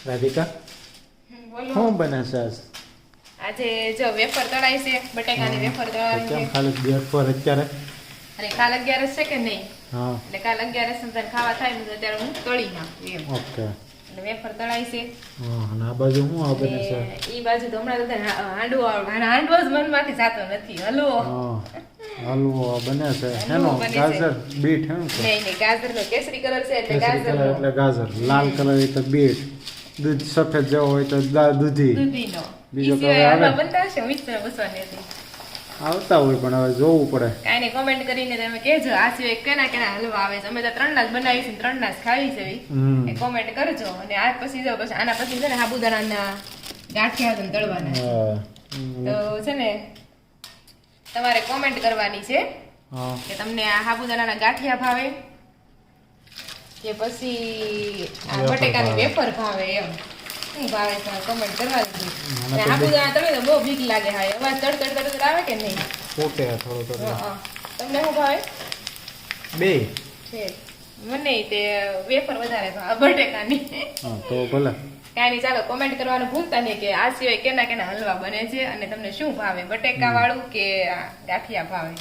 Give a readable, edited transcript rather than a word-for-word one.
રાધિકા બોલો શું બને છે આજ? આજે જો વેફર તળાઈ છે, બટેકાની વેફર તળાવી કેમ છે. ખાલી ગેસ પર અત્યારે? અરે કાલ 11 છે કે નહીં, હા એટલે કાલ 11 સમજાને ખાવા થાય ને તો અત્યારે હું તળી નાખું એમ. ઓકે. એટલે વેફર તળાઈ છે. હા અને આ બાજુ શું આ બને છે? ઈ બાજુ તો હમણાં તો હાંડવો હાંડવો જ મનમાંથી જાતો નથી. હલવો હા હલવો બને છે. હલવો હેનો બને છે. ગાજર બીટ હેનું છે? નહીં ગાજરનો કેસરી કલર છે એટલે કેસરી કલર ગાજરનો એટલે ગાજર, લાલ કલર એટલે બીટ, દૂધ સફેદ જેવો હોય તો દૂધી. દૂધીનો. બીજો ઈ તો હવે સિવાય આવે. આમાં બનતા હશે મિશ્ર બસવાની હતી. આવતા હોય પણ હવે જોવું પડે. કાંઈ નહીં, કોમેન્ટ કરીને તમે કહેજો આ સિવાય કેના કેના હલવા આવે છે. અમે તો 3 ના જ બનાવી છે, 3 ના જ ખાવી છે ઈ. હમ એ કોમેન્ટ કરજો. અને આ પછી જો પછી આના પછી છે ને સાબુદાણાના ગાંઠિયા છે ને તળવાના છે. હા. તો છે ને તમારે કોમેન્ટ કરવાની છે હા કે તમને આ સાબુદાણાના ગાંઠિયા ભાવે કે પછી આ વેફર બટેકાની ભાવે. વેફર ભાવે એમ શું ભાવે છે કોમેન્ટ કરવાની મને છે. તો સાબુદાણા તળે તો બહુ બીક લાગે. હા અવાજ તડ આવે કે નહીં? ઓકે થોડો હા. તમને શું ભાવે બે. છે? મને તે વેફર વધારે ભાવે બટેકાની. હા તો ભલે. કાંઈ નહીં, ચાલો કોમેન્ટ કરવાનું ભૂલતા નહીં કે આ સિવાય કેના કેના હલવા બને છે અને તમને શું ભાવે, બટેકા વાળું કે આ ગાંઠિયા ભાવે.